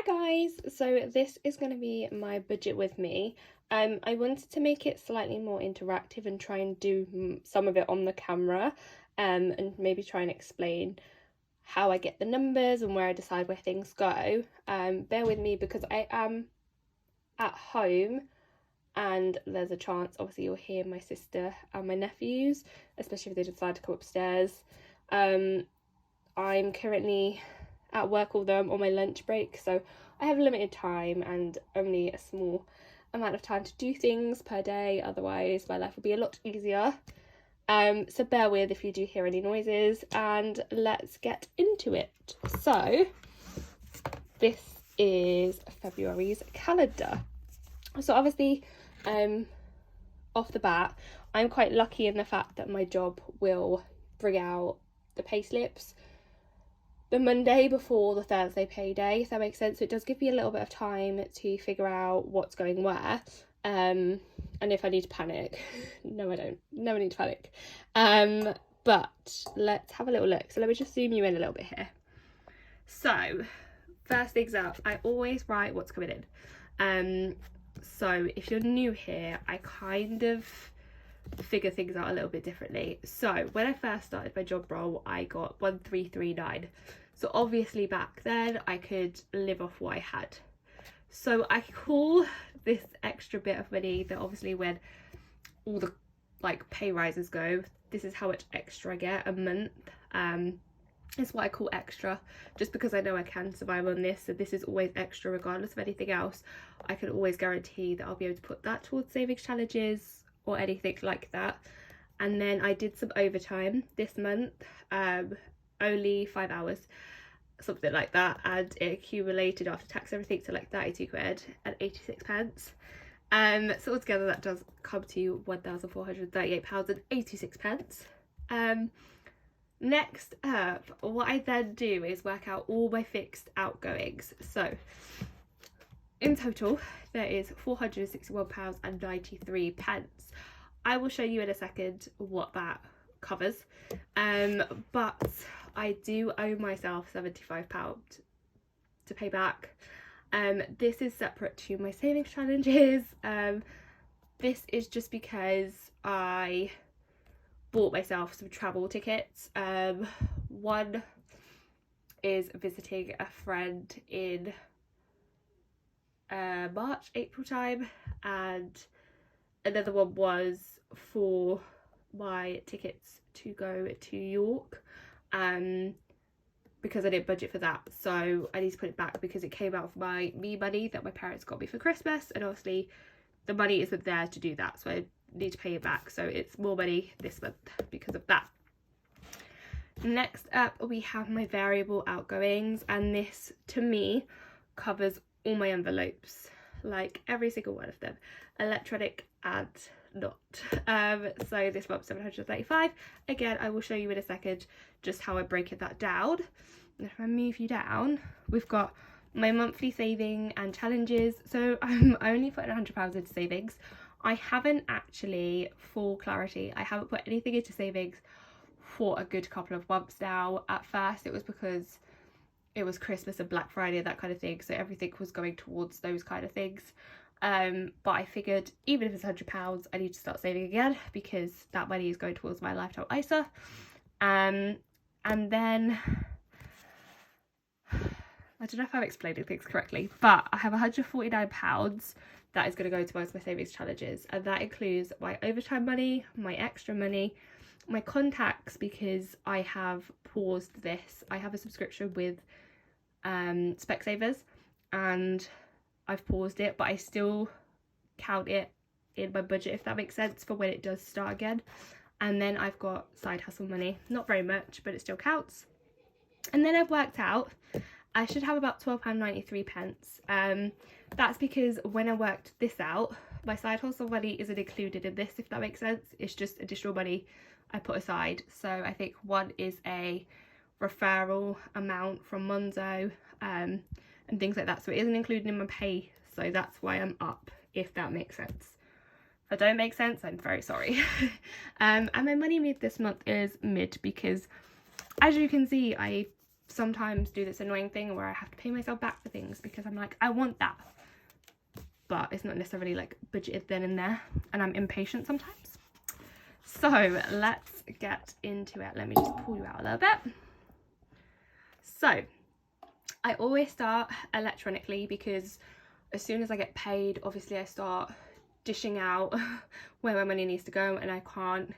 Hi guys, so this is going to be my budget with me. I wanted to make it slightly more interactive and try and do some of it on the camera, and maybe try and explain how I get the numbers and where I decide where things go. Bear with me because I am at home and there's a chance obviously you'll hear my sister and my nephews, especially if they decide to come upstairs. I'm currently at work, although I'm on my lunch break, so I have limited time and only a small amount of time to do things per day, otherwise my life will be a lot easier. So bear with if you do hear any noises, and let's get into it. So this is February's calendar. So obviously off the bat, I'm quite lucky in the fact that my job will bring out the pay slips the Monday before the Thursday payday, if that makes sense. So it does give me a little bit of time to figure out what's going where, and if I need to panic. No, I don't. Never need to panic. But let's have a little look. So let me just zoom you in a little bit here. So first things up, I always write what's coming in. So if you're new here, I kind of figure things out a little bit differently. So when I first started my job role, I got 1339. So obviously back then I could live off what I had. So I call this extra bit of money that obviously when all the pay rises go, this is how much extra I get a month. It's what I call extra, just because I know I can survive on this. So this is always extra regardless of anything else. I can always guarantee that I'll be able to put that towards savings challenges or anything like that. And then I did some overtime this month, only 5 hours, something like that, and it accumulated after tax everything to like 32 quid and 86 pence. So altogether that does come to £1,438 and 86 pence. Next up, what I then do is work out all my fixed outgoings. So in total there is £461 and 93 pence. I will show you in a second what that covers, but I do owe myself £75 to pay back. This is separate to my savings challenges. This is just because I bought myself some travel tickets. One is visiting a friend in March, April time, and another one was for my tickets to go to York, because I didn't budget for that, so I need to put it back because it came out of my money that my parents got me for Christmas, and obviously the money isn't there to do that, so I need to pay it back, so it's more money this month because of that. Next up we have my variable outgoings, and this to me covers all my envelopes, like every single one of them, electronic and not. So this month 735. Again, I will show you in a second just how I break that down. And if I move you down, we've got my monthly saving and challenges. So I'm only putting £100 into savings. I haven't actually, for clarity, I haven't put anything into savings for a good couple of months now. At first it was because it was Christmas and Black Friday, that kind of thing, so everything was going towards those kind of things. But I figured even if it's £100, I need to start saving again because that money is going towards my lifetime ISA. And then I don't know if I'm explaining things correctly, but I have £149 that is going to go towards my savings challenges, and that includes my overtime money, my extra money, my contacts, because I have paused this. I have a subscription with Specsavers and I've paused it, but I still count it in my budget, if that makes sense, for when it does start again. And then I've got side hustle money, not very much, but it still counts. And then I've worked out I should have about £12.93. That's because when I worked this out, my side hustle money isn't included in this, if that makes sense. It's just additional money I put aside. So I think one is a referral amount from Monzo, and things like that, so it isn't included in my pay, so that's why I'm up, if that makes sense. If I don't make sense, I'm very sorry. And my money move this month is mid because, as you can see, I sometimes do this annoying thing where I have to pay myself back for things because I'm like, I want that, but it's not necessarily like budgeted then and there, and I'm impatient sometimes. So let's get into it. Let me just pull you out a little bit. So I always start electronically because as soon as I get paid, obviously I start dishing out where my money needs to go, and I can't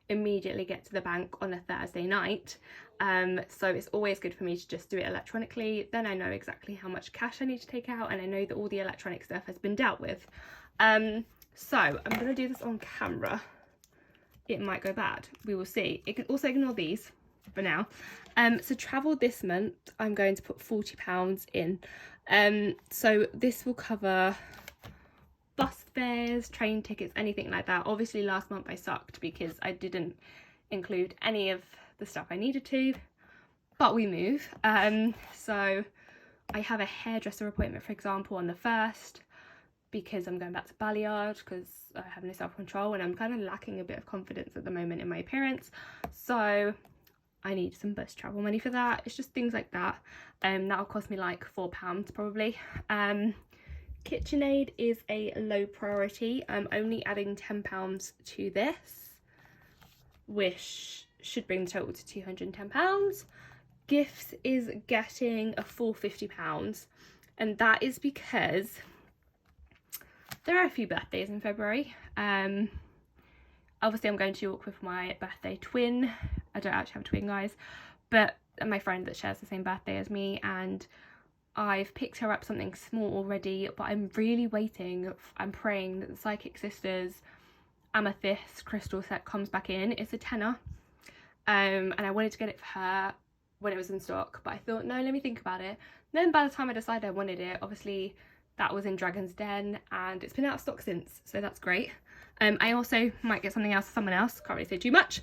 immediately get to the bank on a Thursday night. So it's always good for me to just do it electronically. Then I know exactly how much cash I need to take out, and I know that all the electronic stuff has been dealt with. So I'm going to do this on camera. It might go bad, we will see. You can also ignore these for now. So travel this month, I'm going to put £40 in. So this will cover bus fares, train tickets, anything like that. Obviously last month I sucked because I didn't include any of the stuff I needed to, but we move. So I have a hairdresser appointment, for example, on the 1st, because I'm going back to Balayage because I have no self-control and I'm kind of lacking a bit of confidence at the moment in my appearance. So I need some bus travel money for that. It's just things like that. That'll cost me like £4 probably. KitchenAid is a low priority. I'm only adding £10 to this, which should bring the total to £210. Gifts is getting a full £50, and that is because there are a few birthdays in February. Obviously I'm going to York with my birthday twin. I don't actually have a twin, guys, but my friend that shares the same birthday as me, and I've picked her up something small already, but I'm really waiting. I'm praying that the Psychic Sisters amethyst crystal set comes back in. It's a tenner, and I wanted to get it for her when it was in stock, but I thought, no, let me think about it. And then by the time I decided I wanted it, obviously that was in Dragon's Den and it's been out of stock since, so that's great. I also might get something else for someone else, can't really say too much.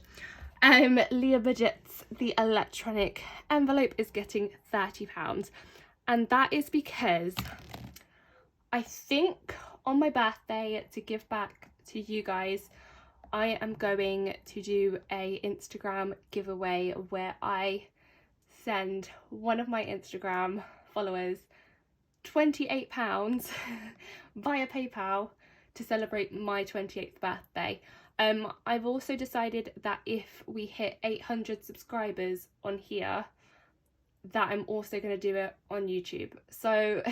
Leah Budget's the electronic envelope is getting £30, and that is because I think on my birthday, to give back to you guys, I am going to do a Instagram giveaway where I send one of my Instagram followers £28 via PayPal to celebrate my 28th birthday. I've also decided that if we hit 800 subscribers on here, that I'm also going to do it on YouTube. So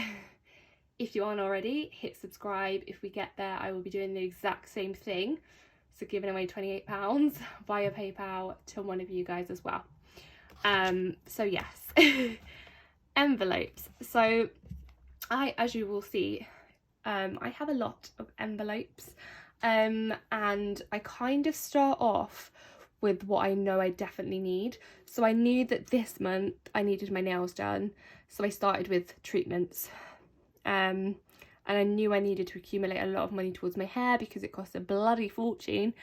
if you aren't already, hit subscribe. If we get there, I will be doing the exact same thing. So giving away £28 via PayPal to one of you guys as well. So yes, envelopes. So as you will see, I have a lot of envelopes, and I kind of start off with what I know I definitely need. So I knew that this month I needed my nails done, so I started with treatments, and I knew I needed to accumulate a lot of money towards my hair because it costs a bloody fortune,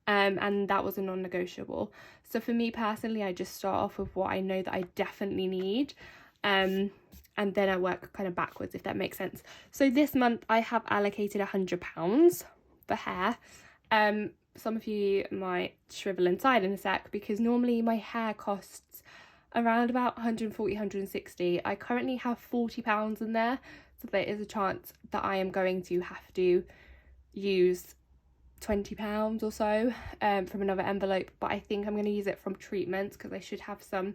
and that was a non-negotiable. So for me personally, I just start off with what I know that I definitely need, and then I work kind of backwards, if that makes sense. So this month I have allocated £100 for hair. Some of you might shrivel inside in a sec because normally my hair costs around about 140, 160. I currently have £40 in there, so there is a chance that I am going to have to use £20 or so from another envelope, but I think I'm going to use it from treatments because I should have some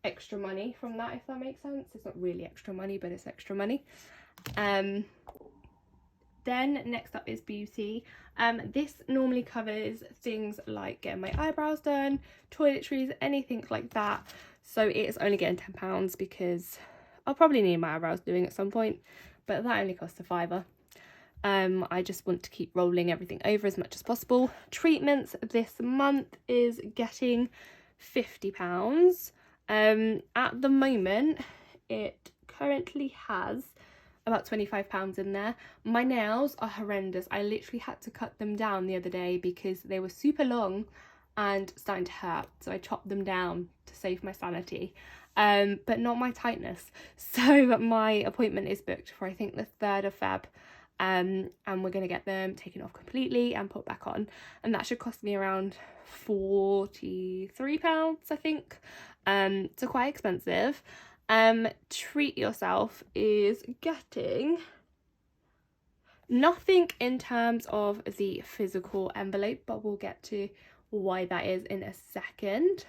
extra money from that, if that makes sense. It's not really extra money, but it's extra money. Then next up is beauty. This normally covers things like getting my eyebrows done, toiletries, anything like that. So it is only getting £10 because I'll probably need my eyebrows doing at some point, but that only costs a £5. I just want to keep rolling everything over as much as possible. Treatments this month is getting £50. At the moment, it currently has about £25 in there. My nails are horrendous. I literally had to cut them down the other day because they were super long and starting to hurt, so I chopped them down to save my sanity, but not my tightness. So my appointment is booked for I think the 3rd of Feb, and we're going to get them taken off completely and put back on, and that should cost me around £43, I think. So quite expensive. Treat Yourself is getting nothing in terms of the physical envelope, but we'll get to why that is in a second.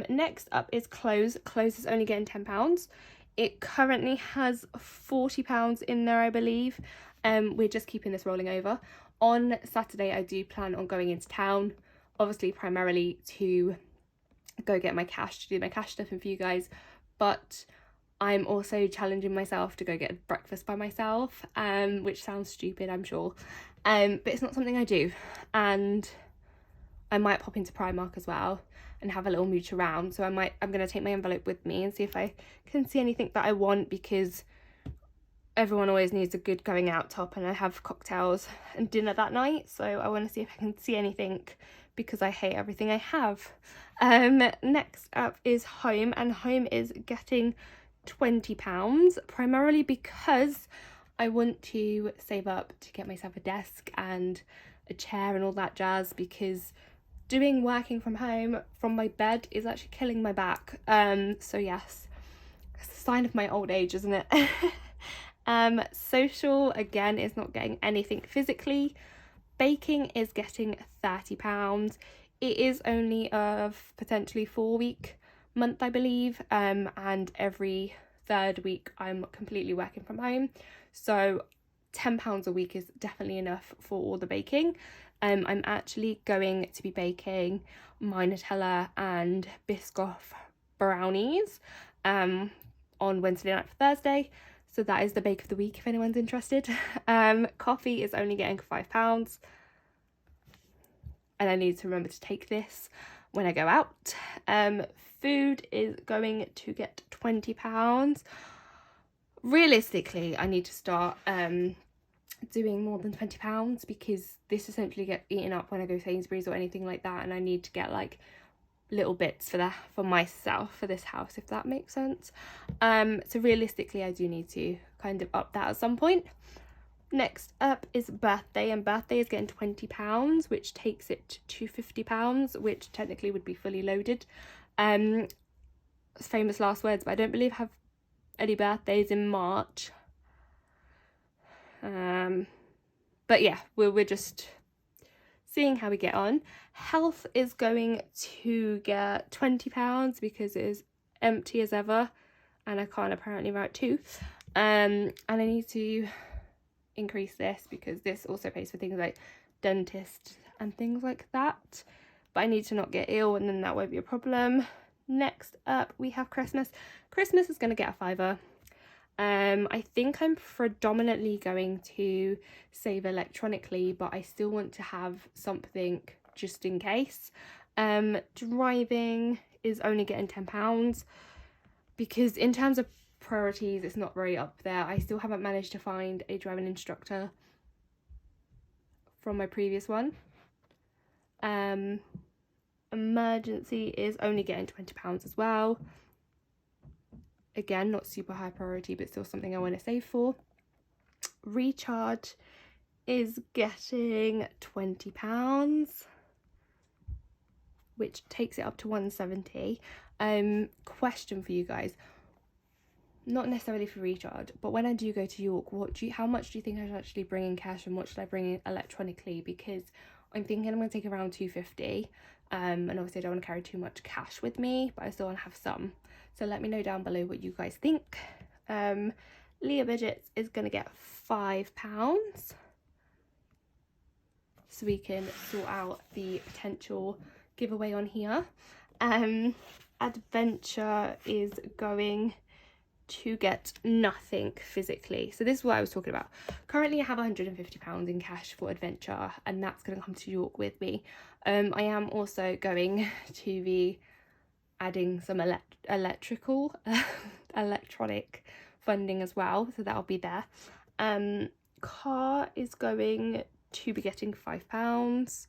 Next up is Clothes. Clothes is only getting £10. It currently has £40 in there, I believe. We're just keeping this rolling over. On Saturday, I do plan on going into town, obviously primarily to go get my cash, to do my cash stuffing for you guys, but I'm also challenging myself to go get breakfast by myself, which sounds stupid, I'm sure, but it's not something I do, and I might pop into Primark as well and have a little mooch around. So I'm going to take my envelope with me and see if I can see anything that I want, because everyone always needs a good going out top, and I have cocktails and dinner that night, so I want to see if I can see anything, because I hate everything I have. Next up is Home, and Home is getting £20, primarily because I want to save up to get myself a desk and a chair and all that jazz, because working from home from my bed is actually killing my back. So yes, it's a sign of my old age, isn't it? Social, again, is not getting anything physically. Baking is getting £30. It is only a potentially 4-week month, I believe, and every third week I'm completely working from home, so £10 a week is definitely enough for all the baking. I'm actually going to be baking my Nutella and Biscoff brownies on Wednesday night for Thursday, so that is the bake of the week if anyone's interested. Coffee is only getting £5, and I need to remember to take this when I go out. Food is going to get £20. Realistically, I need to start doing more than £20, because this essentially gets eaten up when I go Sainsbury's or anything like that, and I need to get like little bits for myself for this house, if that makes sense. So realistically, I do need to kind of up that at some point. Next up is Birthday, and Birthday is getting £20, which takes it to £50, which technically would be fully loaded. Famous last words, but I don't believe I have any birthdays in March. But yeah, we're just seeing how we get on. Health is going to get £20 because it is empty as ever, and I can't apparently write 2. And I need to increase this because this also pays for things like dentist and things like that, but I need to not get ill, and then that won't be a problem. Next up we have Christmas. Christmas is going to get a £5. I think I'm predominantly going to save electronically, but I still want to have something just in case. Driving is only getting £10 because in terms of priorities it's not very up there. I still haven't managed to find a driving instructor from my previous one. Emergency is only getting £20 as well. Again, not super high priority, but still something I want to save for. Recharge is getting £20, which takes it up to £170. Question for you guys, not necessarily for recharge, but when I do go to York, how much do you think I should actually bring in cash, and what should I bring in electronically? Because I'm thinking I'm going to take around £250, and obviously I don't want to carry too much cash with me, but I still want to have some. So let me know down below what you guys think. Leah Bridget's is going to get £5, so we can sort out the potential giveaway on here. Adventure is going to get nothing physically. So this is what I was talking about. Currently I have £150 in cash for Adventure, and that's going to come to York with me. I am also going to be adding some electronic funding as well, so that'll be there. Car is going to be getting £5,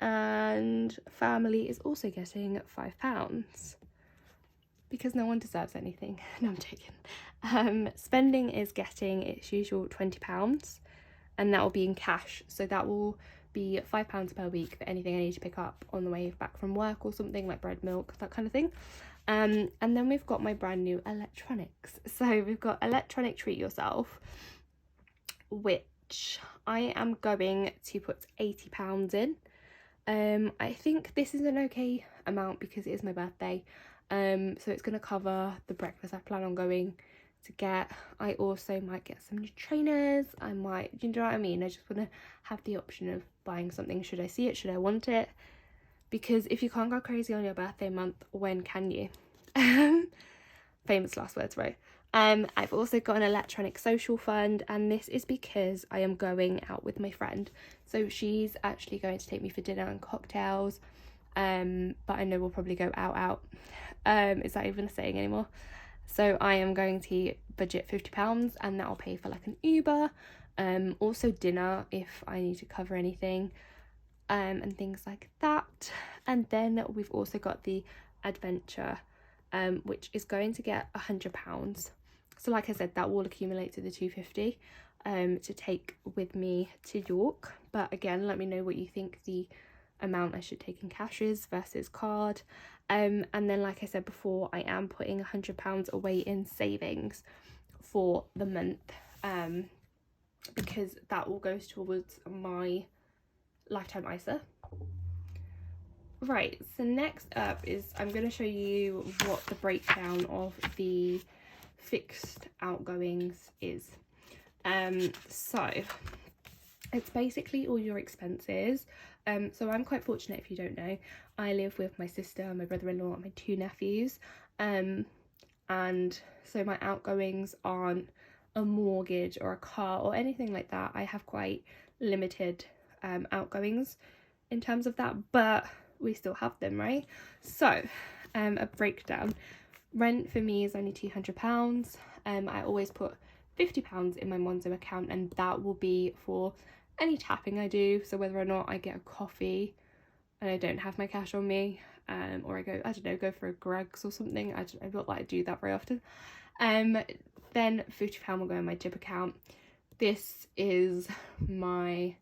and family is also getting £5. because no one deserves anything. No, I'm joking. Spending is getting its usual £20, and that will be in cash, so that will be £5 per week for anything I need to pick up on the way back from work or something, like bread, milk, that kind of thing. And then we've got my brand new electronics. So we've got electronic treat yourself, which I am going to put £80 in. I think this is an okay amount because it is my birthday. So it's going to cover the breakfast I plan on going to get. I also might get some new trainers. I might, you know what I mean? I just want to have the option of buying something. Should I see it? Should I want it? Because if you can't go crazy on your birthday month, when can you? Famous last words, right? I've also got an electronic social fund, and this is because I am going out with my friend. So she's actually going to take me for dinner and cocktails, but I know we'll probably go out. Is that even a saying anymore? So I am going to budget £50, and that'll pay for like an Uber, also dinner if I need to cover anything, and things like that. And then we've also got the adventure, which is going to get £100. So like I said, that will accumulate to the £250 to take with me to York. But again, let me know what you think the amount I should take in cash is versus card. And then like I said before, I am putting £100 away in savings for the month, because that all goes towards my lifetime ISA. Right, so next up is I'm going to show you what the breakdown of the fixed outgoings is. So it's basically all your expenses. So I'm quite fortunate, if you don't know. I live with my sister, my brother-in-law, and my 2 nephews. And so my outgoings aren't a mortgage or a car or anything like that. I have quite limited outgoings in terms of that, but we still have them, right? So a breakdown. Rent for me is only £200. I always put £50 in my Monzo account, and that will be for any tapping I do. So whether or not I get a coffee and I don't have my cash on me, or I go, I don't know, go for a Greggs or something. I don't like to do that very often. Then £50 will go in my tip account. This is my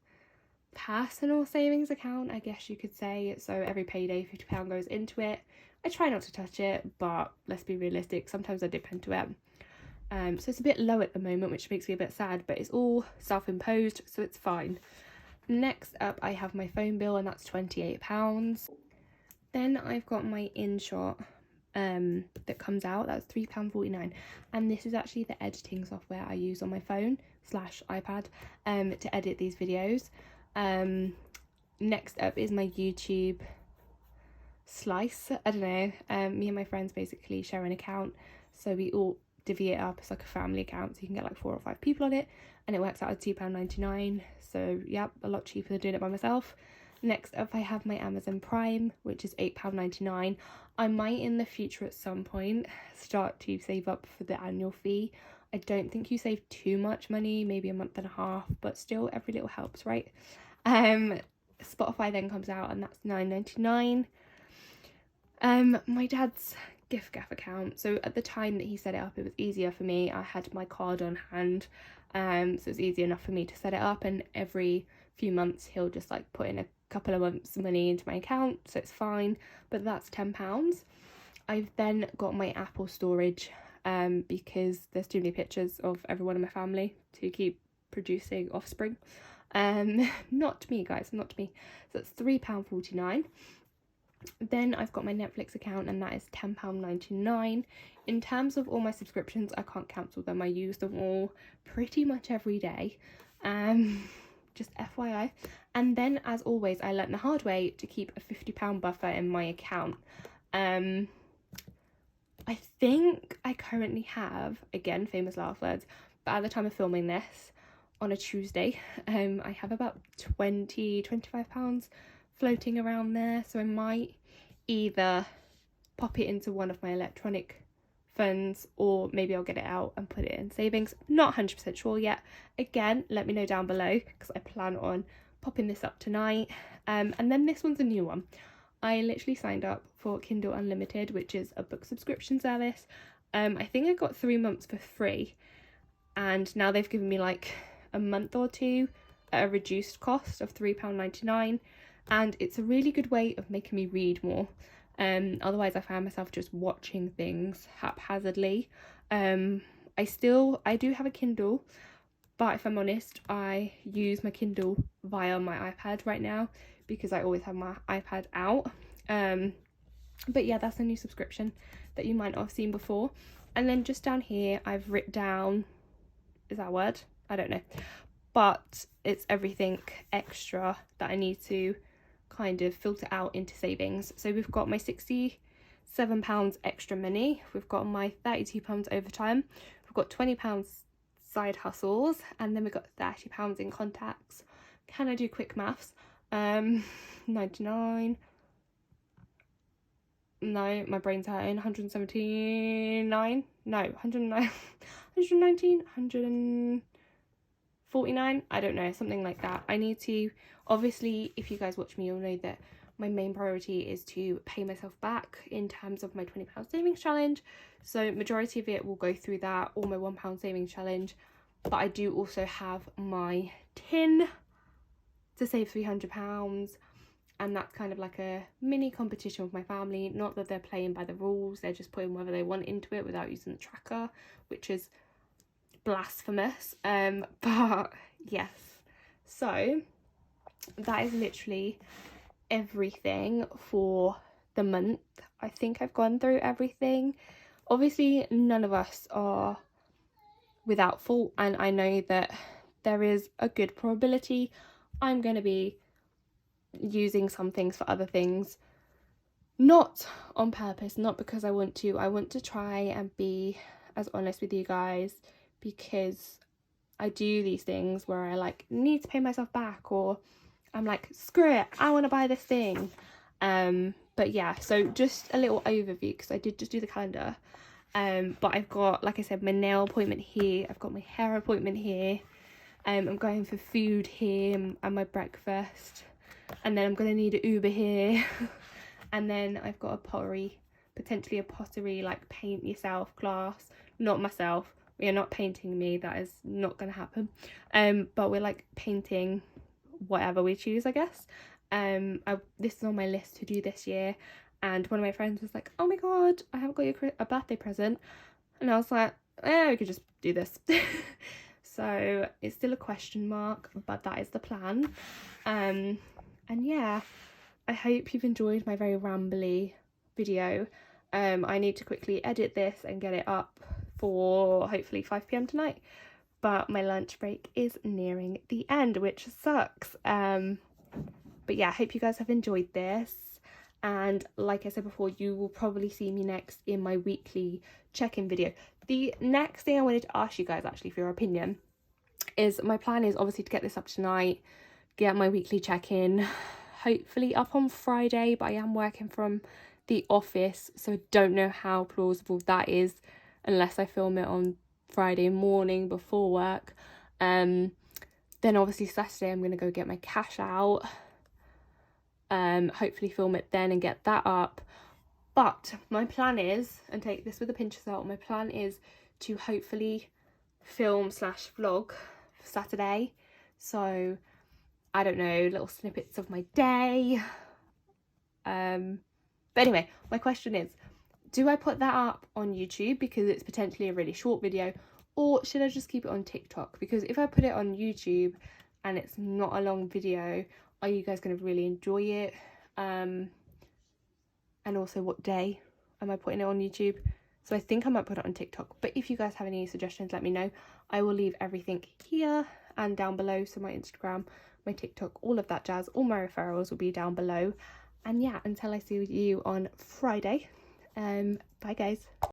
personal savings account, I guess you could say. So every payday £50 goes into it. I try not to touch it, but let's be realistic, sometimes I dip into it. So it's a bit low at the moment, which makes me a bit sad, but it's all self-imposed, so it's fine. Next up, I have my phone bill, and that's £28. Then I've got my InShot that comes out, that's £3.49, and this is actually the editing software I use on my phone / iPad to edit these videos. Next up is my YouTube Slice. I don't know, me and my friends basically share an account, so we all divvy it up. It's like a family account, so you can get like 4 or 5 people on it, and it works out at £2.99. So yeah, a lot cheaper than doing it by myself. Next up, I have my Amazon Prime, which is £8.99. I might in the future at some point start to save up for the annual fee. I don't think you save too much money, maybe a month and a half, but still every little helps, right? Spotify then comes out, and that's £9.99. My dad's giffgaff account, so at the time that he set it up, it was easier for me. I had my card on hand, so it's easy enough for me to set it up, and every few months he'll just like put in a couple of months money into my account, so it's fine. But that's £10. I've then got my Apple storage, because there's too many pictures of everyone in my family to keep producing offspring. Not me, guys, not me. So it's £3.49. Then I've got my Netflix account, and that is £10.99. In terms of all my subscriptions, I can't cancel them. I use them all pretty much every day. Just FYI. And then, as always, I learnt the hard way to keep a £50 buffer in my account. I think I currently have, again, famous last words, but at the time of filming this, on a Tuesday, I have about £25 floating around there, so I might either pop it into one of my electronic funds, or maybe I'll get it out and put it in savings. Not 100% sure yet. Again, let me know down below, because I plan on popping this up tonight. And then this one's a new one. I literally signed up for Kindle Unlimited, which is a book subscription service. I think I got 3 months for free, and now they've given me like a month or two at a reduced cost of £3.99, and it's a really good way of making me read more. Otherwise I found myself just watching things haphazardly. I do have a Kindle, but if I'm honest, I use my Kindle via my iPad right now because I always have my iPad out. But yeah, that's a new subscription that you might not have seen before. And then just down here I've written down, is that a word? I don't know, but it's everything extra that I need to kind of filter out into savings. So we've got my £67 extra money, we've got my £32 overtime, we've got £20 side hustles, and then we've got £30 in contacts. Can I do quick maths? 99, no, my brain's hurting. 179, no, 109, 119, 149, I don't know, something like that. I need to, obviously, if you guys watch me, you'll know that my main priority is to pay myself back in terms of my £20 savings challenge. So majority of it will go through that, or my £1 savings challenge. But I do also have my tin to save £300, and that's kind of like a mini competition with my family. Not that they're playing by the rules, they're just putting whatever they want into it without using the tracker, which is blasphemous. But yes, so that is literally everything for the month. I think I've gone through everything. Obviously none of us are without fault, and I know that there is a good probability I'm going to be using some things for other things, not on purpose, not because I want to try and be as honest with you guys, because I do these things where I like need to pay myself back, or I'm like, screw it, I want to buy this thing. But yeah, so just a little overview, because I did just do the calendar. But I've got, like I said, my nail appointment here, I've got my hair appointment here, I'm going for food here and my breakfast, and then I'm going to need an Uber here. And then I've got potentially a pottery like paint yourself class. Not myself, we are not painting me, that is not going to happen. But we're like painting whatever we choose, I guess. This is on my list to do this year, and one of my friends was like, oh my god, I haven't got you a birthday present, and I was like, we could just do this. So it's still a question mark, but that is the plan. And yeah, I hope you've enjoyed my very rambly video. I need to quickly edit this and get it up for hopefully 5 PM tonight, but my lunch break is nearing the end, which sucks. But yeah, I hope you guys have enjoyed this, and like I said before, you will probably see me next in my weekly check-in video. The next thing I wanted to ask you guys actually for your opinion is, my plan is obviously to get this up tonight, get my weekly check-in hopefully up on Friday, but I am working from the office, so I don't know how plausible that is unless I film it on Friday morning before work. Then obviously Saturday I'm going to go get my cash out, hopefully film it then and get that up. But my plan is, and take this with a pinch of salt, my plan is to hopefully film / vlog for Saturday. So I don't know, little snippets of my day. But anyway, my question is, do I put that up on YouTube because it's potentially a really short video, or should I just keep it on TikTok? Because if I put it on YouTube and it's not a long video, are you guys going to really enjoy it? And also, what day am I putting it on YouTube? So I think I might put it on TikTok, but if you guys have any suggestions, let me know. I will leave everything here and down below, so my Instagram, my TikTok, all of that jazz, all my referrals will be down below. And yeah, until I see you on Friday, bye guys.